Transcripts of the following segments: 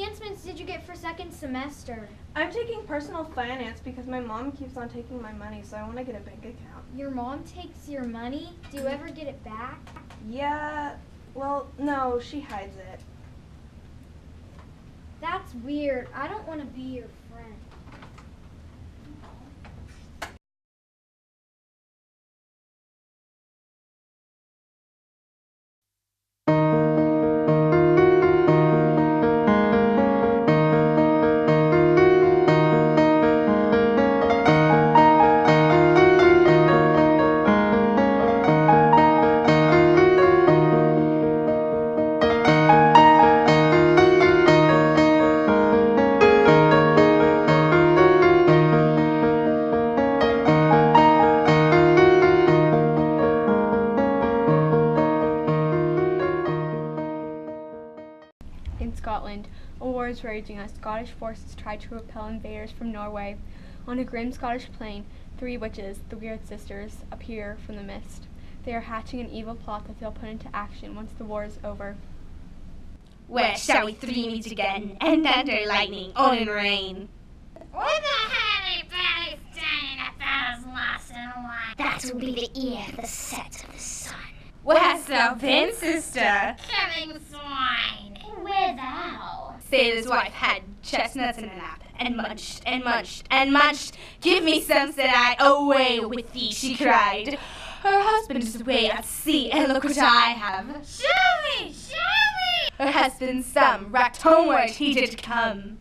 advancements did you get for second semester? I'm taking personal finance because my mom keeps on taking my money, so I want to get a bank account. Your mom takes your money? Do you ever get it back? Yeah, well, no, she hides it. That's weird. I don't want to be your friend. In Scotland, a war is raging as Scottish forces try to repel invaders from Norway. On a grim Scottish plain, 3 witches, the Weird Sisters, appear from the mist. They are hatching an evil plot that they'll put into action once the war is over. Where shall we 3 meet again, and thunder, lightning, on and rain? With the heavy belly standing at those lost and won. That will be the ear for the set of the sun. Where hast thou been, sister? Killing swine. Where thou? Sailor's wife had chestnuts in her lap, and munched, and munched, and munched. Give me some, said I, away with thee, she cried. Her husband is away at sea, and look what I have. Show me, show me. Her husband's some, racked homeward he did come.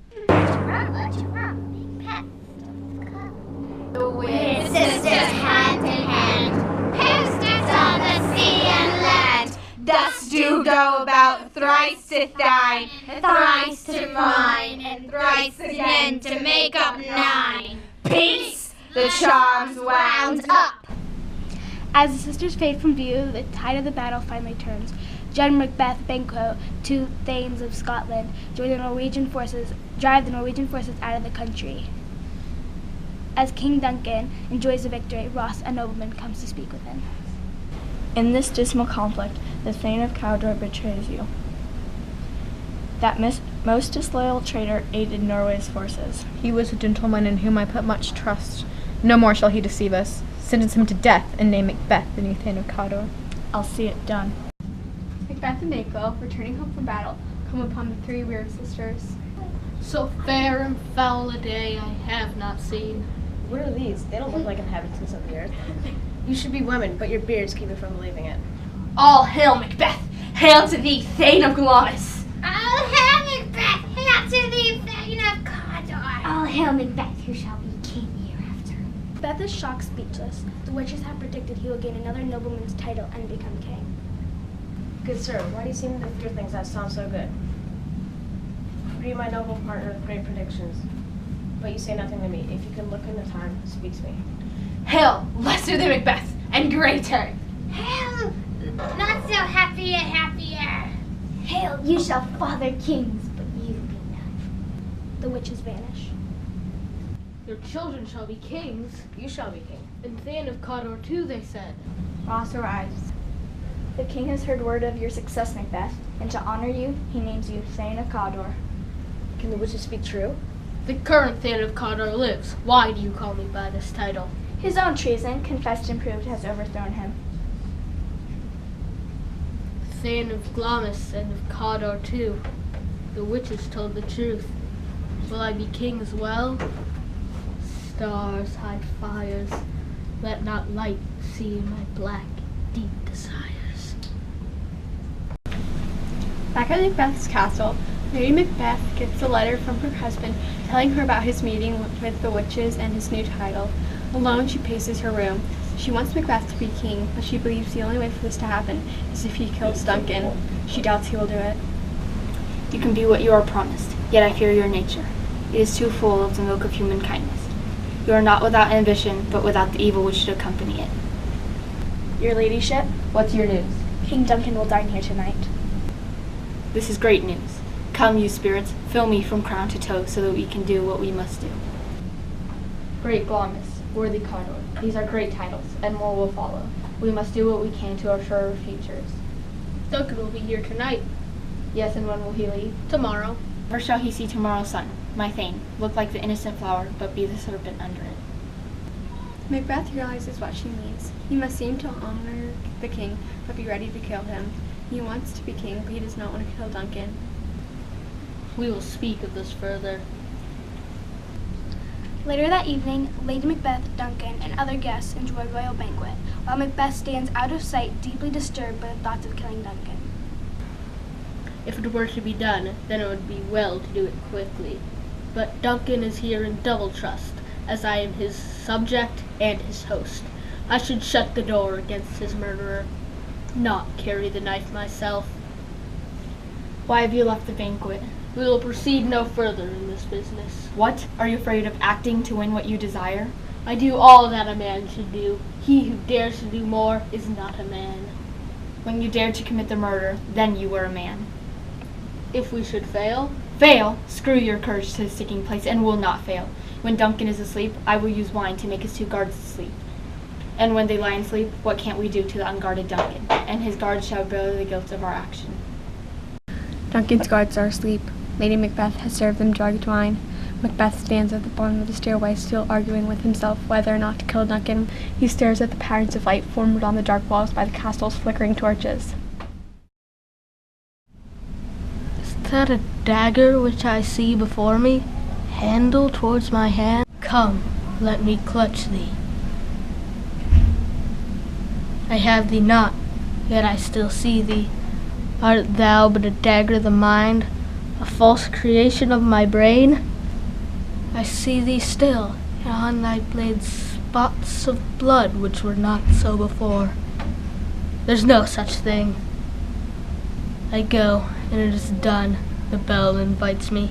The weird sisters hand in hand, posters on the sea and land. Thus do go about, thrice to thine, And thrice to mine, and thrice again to make up 9. Peace! The charms wound up. As the sisters fade from view, the tide of the battle finally turns. John Macbeth, Banquo, 2 Thanes of Scotland, drive the Norwegian forces out of the country. As King Duncan enjoys the victory, Ross, a nobleman, comes to speak with him. In this dismal conflict, the Thane of Cawdor betrays you. That most disloyal traitor aided Norway's forces. He was a gentleman in whom I put much trust. No more shall he deceive us. Sentence him to death and name Macbeth the new Thane of Cawdor. I'll see it done. Macbeth and Banquo, returning home from battle, come upon the 3 Weird Sisters. So fair and foul a day I have not seen. What are these? They don't look like inhabitants of the earth. You should be women, but your beards keep you from believing it. All hail Macbeth! Hail to thee, Thane of Glamis! All hail Macbeth, hail to thee, Thane of Cawdor. All hail Macbeth, who shall be king hereafter. Macbeth is shocked speechless. The witches have predicted he will gain another nobleman's title and become king. Good sir, why do you seem to fear things that sound so good? Be my noble partner with great predictions. But you say nothing to me. If you can look into time, speak to me. Hail, lesser than Macbeth, and greater! Hail, not so happy yet happier. Hail, you shall father kings, but you be none. The witches vanish. Your children shall be kings, You shall be king. and Thane of Cawdor too, they said. Ross arrives. The king has heard word of your success, Macbeth, and to honor you, he names you Thane of Cawdor. Can the witches speak true? The current Thane of Cawdor lives. Why do you call me by this title? His own treason, confessed and proved, has overthrown him. Thane of Glamis and of Cawdor too. The witches told the truth. Will I be king as well? Stars hide fires. Let not light see my black, deep desires. Back at Macbeth's castle, Lady Macbeth gets a letter from her husband telling her about his meeting with the witches and his new title. Alone, she paces her room. She wants Macbeth to be king, but she believes the only way for this to happen is if he kills Duncan. She doubts he will do it. You can be what you are promised, yet I fear your nature. It is too full of the milk of human kindness. You are not without ambition, but without the evil which should accompany it. Your ladyship, What's your news? King Duncan will dine here tonight. This is great news. Come, you spirits, fill me from crown to toe so that we can do what we must do. Great Glamis, worthy Cawdor. These are great titles, and more will follow. We must do what we can to assure our futures. Duncan will be here tonight. Yes, and when will he leave? Tomorrow. Or shall he see tomorrow's sun, my Thane, look like the innocent flower, but be the serpent under it? Macbeth realizes what she means. He must seem to honor the king, but be ready to kill him. He wants to be king, but he does not want to kill Duncan. We will speak of this further. Later that evening, Lady Macbeth, Duncan, and other guests enjoy a royal banquet, while Macbeth stands out of sight, deeply disturbed by the thoughts of killing Duncan. If it were to be done, then it would be well to do it quickly. But Duncan is here in double trust, as I am his subject and his host. I should shut the door against his murderer, not carry the knife myself. Why have you left the banquet? We will proceed no further in this business. What? Are you afraid of acting to win what you desire? I do all that a man should do. He who dares to do more is not a man. When you dared to commit the murder, then you were a man. If we should fail? Fail? Screw your courage to the sticking place and will not fail. When Duncan is asleep, I will use wine to make his 2 guards asleep. And when they lie in sleep, what can't we do to the unguarded Duncan? And his guards shall bear the guilt of our action. Duncan's guards are asleep. Lady Macbeth has served them drugged wine. Macbeth stands at the bottom of the stairway, still arguing with himself whether or not to kill Duncan. He stares at the patterns of light formed on the dark walls by the castle's flickering torches. Is that a dagger which I see before me? Handle towards my hand? Come, let me clutch thee. I have thee not, yet I still see thee. Art thou but a dagger of the mind, a false creation of my brain? I see thee still, and on thy blade spots of blood which were not so before. There's no such thing. I go, and it is done. The bell invites me.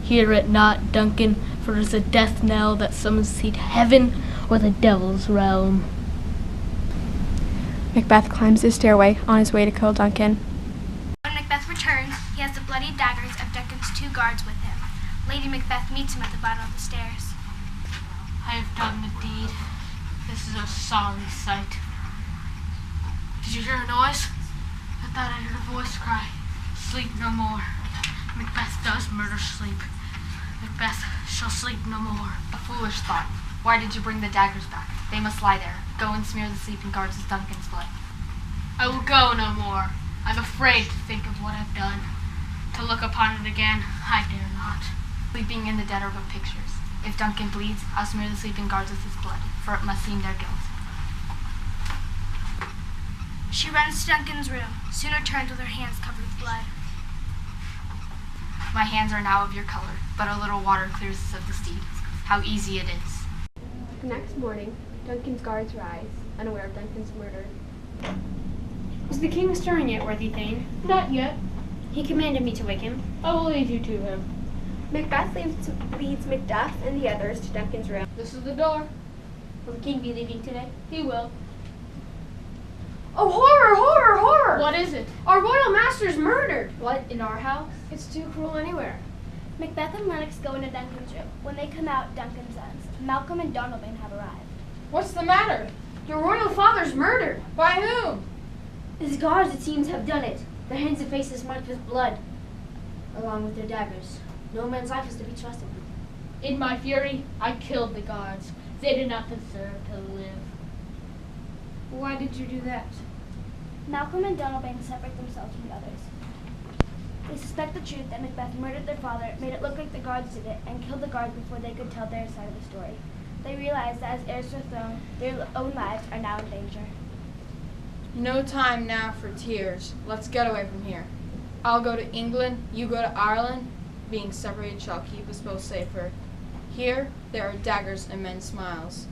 Hear it not, Duncan, for it is a death knell that summons thee to heaven or the devil's realm. Macbeth climbs the stairway on his way to kill Duncan. When Macbeth returns, he has the bloody daggers of Duncan's 2 guards with him. Lady Macbeth meets him at the bottom of the stairs. I have done the deed. This is a sorry sight. Did you hear a noise? I thought I heard a voice cry, "Sleep no more." Macbeth does murder sleep. Macbeth shall sleep no more. A foolish thought. Why did you bring the daggers back? They must lie there. Go and smear the sleeping guards with Duncan's blood. I will go no more. I'm afraid to think of what I've done. To look upon it again, I dare not. Sleeping in the dead are but pictures. If Duncan bleeds, I'll smear the sleeping guards with his blood, for it must seem their guilt. She runs to Duncan's room, soon returns with her hands covered with blood. My hands are now of your color, but a little water clears us of the steed. How easy it is. The next morning, Duncan's guards rise, unaware of Duncan's murder. Is the king stirring yet, worthy Thane? Not yet. He commanded me to wake him. I will lead you to him. Macbeth leads Macduff and the others to Duncan's room. This is the door. Will the king be leaving today? He will. Oh, horror, horror, horror! What is it? Our royal master's murdered! What, in our house? It's too cruel anywhere. Macbeth and Lennox go into Duncan's room. When they come out, Duncan says, Malcolm and Donalbain have arrived. What's the matter? Your royal father's murdered. By whom? His guards, it seems, have done it. Their hands and faces marked with blood, along with their daggers. No man's life is to be trusted. In my fury, I killed the guards. They did not deserve to live. Why did you do that? Malcolm and Donalbain separate themselves from the others. They suspect the truth that Macbeth murdered their father, made it look like the guards did it, and killed the guards before they could tell their side of the story. They realize that as heirs to the throne, their own lives are now in danger. No time now for tears. Let's get away from here. I'll go to England, you go to Ireland. Being separated shall keep us both safer. Here, there are daggers and men's smiles.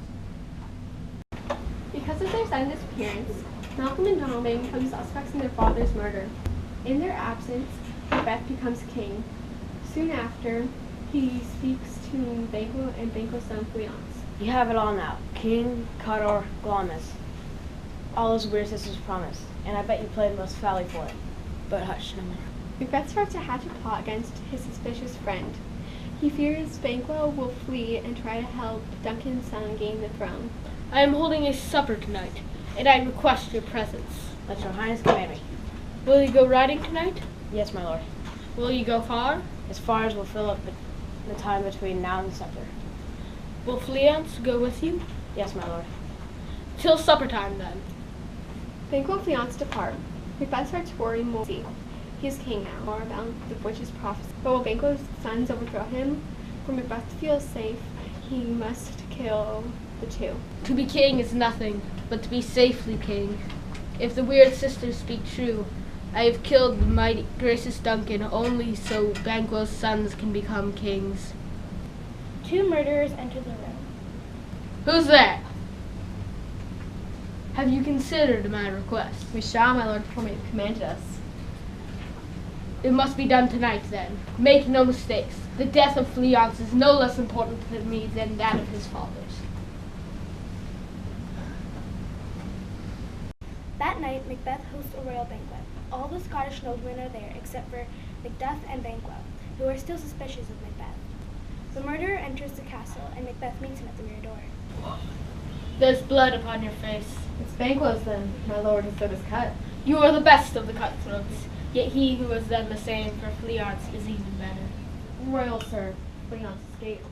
Because of their sudden disappearance, Malcolm and Donalbain become suspects in their father's murder. In their absence, Macbeth becomes king. Soon after, he speaks to Banquo and Banquo's son Fleance. You have it all now. King, Cador, Glamis. All those weird sisters promised, and I bet you played most foully for it. But hush, no more. Macbeth starts to hatch a plot against his suspicious friend. He fears Banquo will flee and try to help Duncan's son gain the throne. I am holding a supper tonight, and I request your presence. Let your highness command me. Will you go riding tonight? Yes, my lord. Will you go far? as far as will fill up the time between now and supper. Will Fleance go with you? Yes, my lord. Till supper time, then. Banquo and Fleance depart. Macbeth starts worrying more. He is king now, more about the witch's prophecy. But will Banquo's sons overthrow him? For Macbeth to feel safe, he must kill the two. To be king is nothing, but to be safely king. If the weird sisters speak true, I have killed the mighty gracious Duncan only so Banquo's sons can become kings. 2 murderers enter the room. Who's there? Have you considered my request? We shall, my lord, before you commanded us. It must be done tonight, then. Make no mistakes. The death of Fleance is no less important to me than that of his fathers. That night, Macbeth hosts a royal banquet. All the Scottish noblemen are there except for Macduff and Banquo, who are still suspicious of Macbeth. The murderer enters the castle, and Macbeth meets him at the rear door. There's blood upon your face. It's Banquo's then, my lord, his throat is cut. You are the best of the cutthroats, yet he who has done the same for Fleance is even better. Royal sir, Fleance escaped.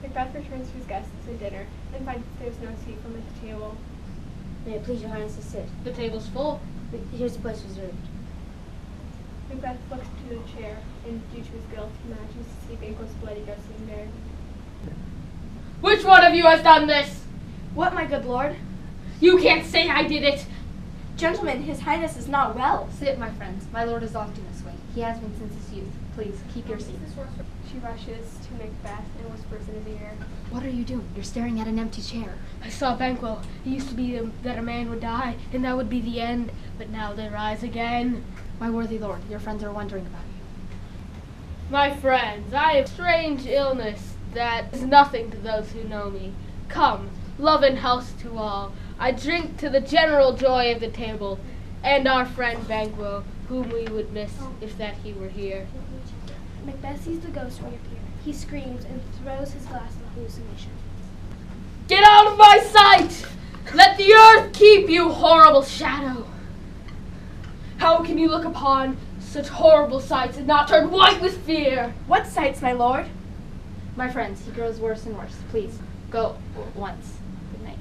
Macbeth returns to his guests at dinner and finds that there is no seat from at the table. May it please your highness to sit. The table's full. Here's the place reserved. Macbeth looks to the chair, and due to his guilt, he imagines to see Banquo's bloody ghost in there. Which one of you has done this? What, my good lord? You can't say I did it. Gentlemen, his highness is not well. Sit, my friends. My lord is often this way. He has been since his youth. Please, keep your seat. She rushes to Macbeth and whispers in his ear. What are you doing? You're staring at an empty chair. I saw Banquo. It used to be that a man would die, and that would be the end. But now they rise again. My worthy lord, your friends are wondering about you. My friends, I have strange illness that is nothing to those who know me. Come, love and health to all. I drink to the general joy of the table, and our friend Banquo, whom we would miss if that he were here. Macbeth sees the ghost reappear. He screams and throws his glass in the hallucination. Get out of my sight! Let the earth keep you, horrible shadow! How can you look upon such horrible sights and not turn white with fear? What sights, my lord? My friends, he grows worse and worse. Please, go once. Good night.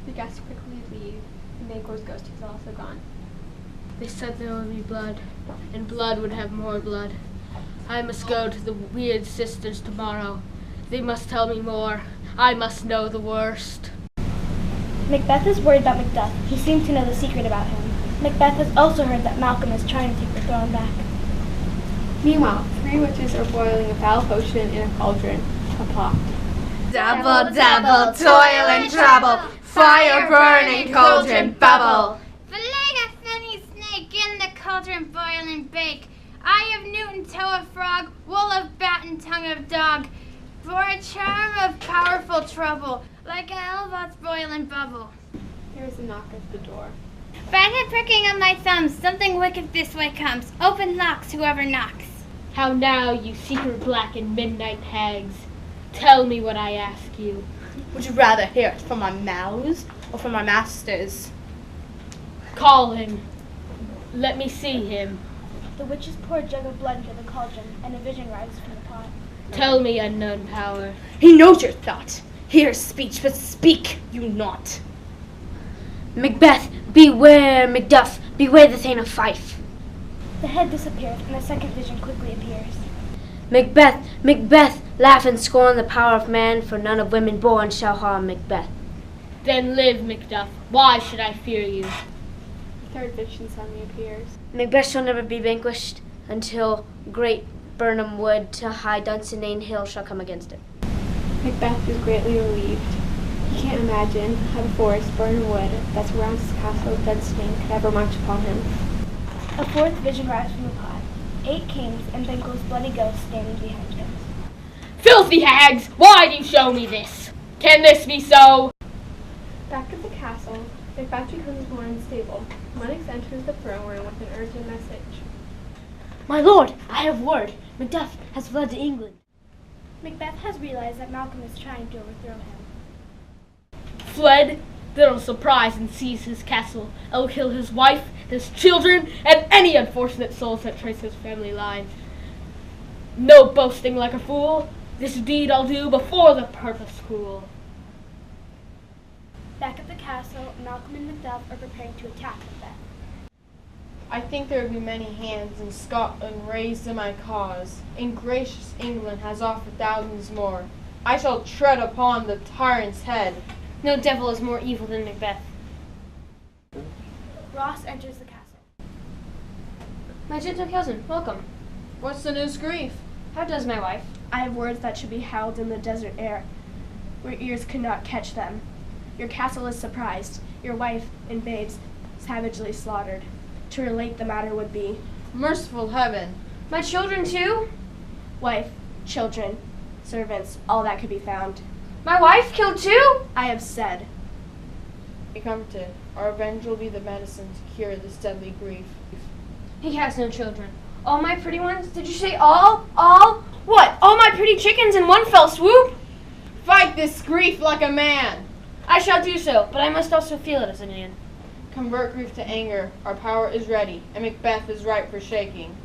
The guests quickly leave, and Banquo's ghost is also gone. They said there would be blood, and blood would have more blood. I must go to the weird sisters tomorrow. They must tell me more. I must know the worst. Macbeth is worried about Macduff. He seems to know the secret about him. Macbeth has also heard that Malcolm is trying to take the throne back. Meanwhile, 3 witches are boiling a foul potion in a cauldron, a pot. Double, double, toil and trouble, fire burning, cauldron bubble. Fillet a finny snake in the cauldron boil and bake. Eye of newt and toe of frog, wool of bat and tongue of dog. For a charm of powerful trouble, like an elbot's boil and bubble. There is a knock at the door. By the pricking of my thumbs, something wicked this way comes. Open locks, whoever knocks. How now, you secret black and midnight hags? Tell me what I ask you. Would you rather hear it from my mouths or from my masters? Call him. Let me see him. The witches pour a jug of blood into the cauldron, and a vision rises from the pot. Tell me, unknown power. He knows your thought. Hear speech, but speak you not. Macbeth, beware Macduff, beware the Thane of Fife. The head disappears, and a second vision quickly appears. Macbeth, Macbeth, laugh and scorn the power of man, for none of women born shall harm Macbeth. Then live, Macduff. Why should I fear you? The third vision suddenly appears. Macbeth shall never be vanquished until great Burnham Wood to high Dunsinane Hill shall come against it. Macbeth is greatly relieved. He can't imagine how the forest, Burnham Wood, that surrounds his castle of Dunsinane could ever march upon him. A fourth vision rises from the pot. 8 kings and Banquo's bloody ghost standing behind him. Filthy hags! Why do you show me this? Can this be so? Back at the castle, Macbeth becomes more unstable. Lennox enters the throne room with an urgent message. My lord, I have word. Macduff has fled to England. Macbeth has realized that Malcolm is trying to overthrow him. Fled? Then I'll surprise and seize his castle. I'll kill his wife, his children, and any unfortunate souls that trace his family line. No boasting like a fool. This deed I'll do before the purpose cool. Back at the castle, Malcolm and Macbeth are preparing to attack Macbeth. I think there will be many hands in Scotland raised in my cause, and gracious England has offered thousands more. I shall tread upon the tyrant's head. No devil is more evil than Macbeth. Ross enters the castle. My gentle cousin, welcome. What's the news, Grief? How does my wife? I have words that should be howled in the desert air, where ears could not catch them. Your castle is surprised, your wife and babes savagely slaughtered. To relate the matter would be Merciful heaven. My children too? wife, children, servants, all that could be found. My wife killed too? I have said. Be comforted. Our revenge will be the medicine to cure this deadly grief. He has no children. All my pretty ones? Did you say all? All? What? All my pretty chickens in one fell swoop? Fight this grief like a man. I shall do so, but I must also feel it as a man. Convert grief to anger. Our power is ready, and Macbeth is ripe for shaking.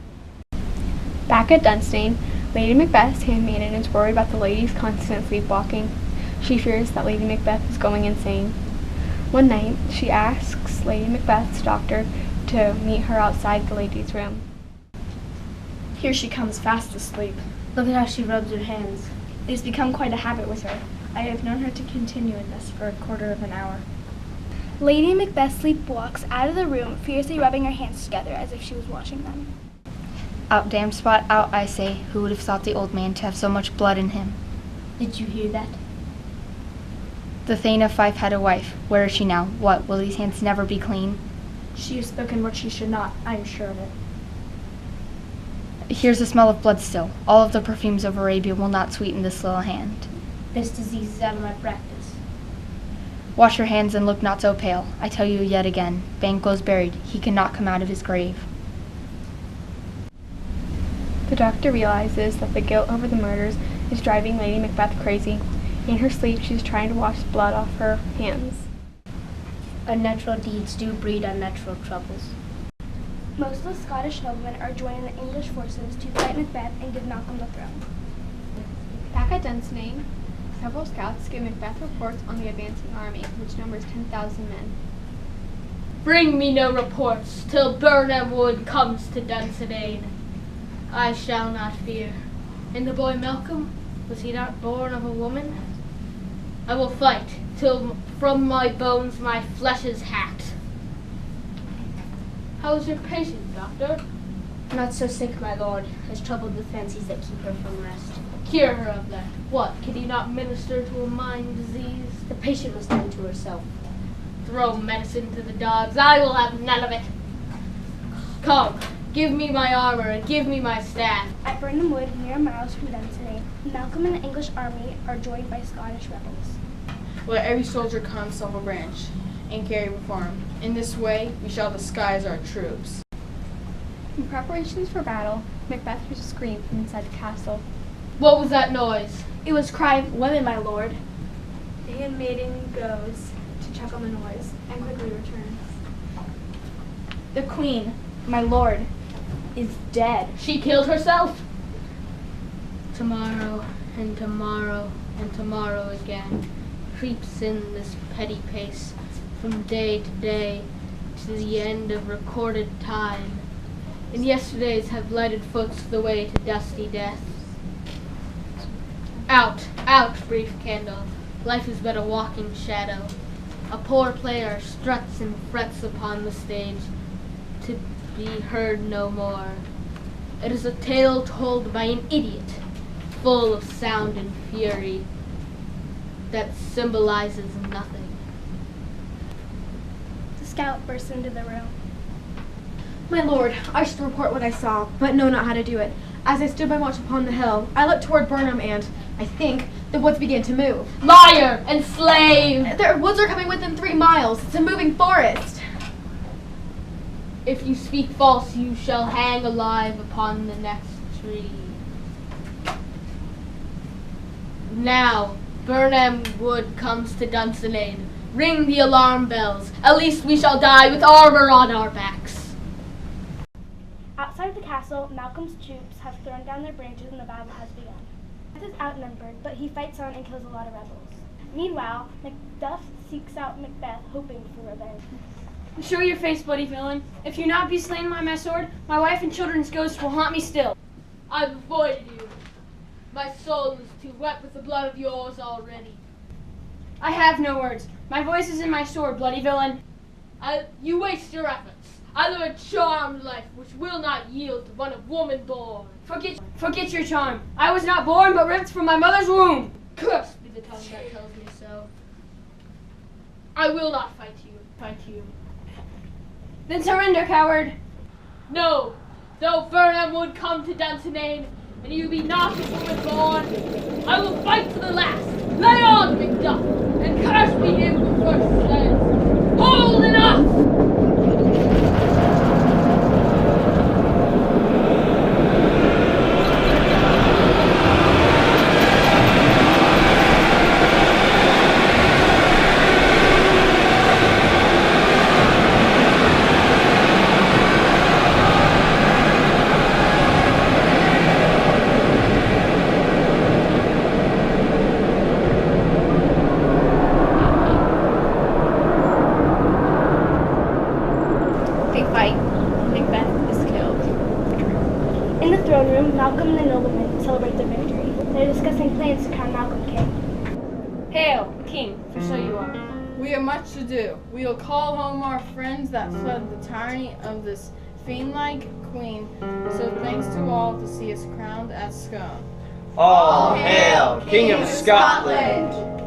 Back at Dunstane, Lady Macbeth's handmaiden is worried about the lady's constant sleepwalking. She fears that Lady Macbeth is going insane. One night, she asks Lady Macbeth's doctor to meet her outside the lady's room. Here she comes fast asleep. Look at how she rubs her hands. It has become quite a habit with her. I have known her to continue in this for a quarter of an hour. Lady Macbeth sleepwalks out of the room, fiercely rubbing her hands together as if she was washing them. Out, damn spot, out, I say. Who would have thought the old man to have so much blood in him? Did you hear that? The Thane of Fife had a wife. Where is she now? What, will these hands never be clean? She has spoken what she should not, I am sure of it. Here's the smell of blood still. All of the perfumes of Arabia will not sweeten this little hand. This disease is out of my practice. Wash your hands and look not so pale. I tell you yet again, Banquo's buried. He cannot come out of his grave. The doctor realizes that the guilt over the murders is driving Lady Macbeth crazy. In her sleep, she's trying to wash blood off her hands. Unnatural deeds do breed unnatural troubles. Most of the Scottish noblemen are joining the English forces to fight Macbeth and give Malcolm the throne. Back at Dunstane, several scouts give Macbeth reports on the advancing army, which numbers 10,000 men. Bring me no reports till Burnham Wood comes to Dunsinane. I shall not fear. And the boy Malcolm, was he not born of a woman? I will fight till from my bones my flesh is hacked. How is your patient, doctor? Not so sick, my lord, as troubled with fancies that keep her from rest. Cure her of that. What, can he not minister to a mind disease? The patient must tend to herself. Throw medicine to the dogs. I will have none of it. Come, give me my armor and give me my staff. At Burnham Wood, near miles from Dunsinane, Malcolm and the English army are joined by Scottish rebels. Let every soldier come self a branch and carry before him. In this way, we shall disguise our troops. In preparations for battle, Macbeth hears a scream from inside the castle. What was that noise? It was cry of women, my lord. The handmaiden goes to check on the noise and quickly returns. The queen, my lord, is dead. She killed herself. Tomorrow and tomorrow and tomorrow again creeps in this petty pace from day to day to the end of recorded time. And yesterdays have lighted folks the way to dusty death. Out, out, brief candle. Life is but a walking shadow. A poor player struts and frets upon the stage to be heard no more. It is a tale told by an idiot, full of sound and fury, that symbolizes nothing. The scout bursts into the room. My lord, I should report what I saw, but know not how to do it. As I stood by watch upon the hill, I looked toward Burnham and, I think, the woods began to move. Liar and slave! Their woods are coming within 3 miles. It's a moving forest. If you speak false, you shall hang alive upon the next tree. Now, Burnham Wood comes to Dunsinane. Ring the alarm bells. At least we shall die with armor on our backs. Outside the castle, Malcolm's troops have thrown down their branches and the battle has begun. Macbeth is outnumbered, but he fights on and kills a lot of rebels. Meanwhile, Macduff seeks out Macbeth, hoping for revenge. Show your face, bloody villain. If you not be slain by my sword, my wife and children's ghosts will haunt me still. I've avoided you. My soul is too wet with the blood of yours already. I have no words. My voice is in my sword, bloody villain. You waste your efforts. I live a charmed life which will not yield to one of woman born. Forget your charm. I was not born, but ripped from my mother's womb. Cursed be the tongue that tells me so. I will not fight you. Then surrender, coward. No, though Burnham would come to Dunsinane, and you be not a woman born, I will fight to the last. Lay on, Macduff, and curse be him who first says, hold enough! In the throne room, Malcolm and the noblemen celebrate their victory. They're discussing plans to crown Malcolm king. Hail, king, for so you are. We have much to do. We will call home our friends that fled the tyranny of this fiend-like queen. So thanks to all to see us crowned at Scone. All hail, King of Scotland!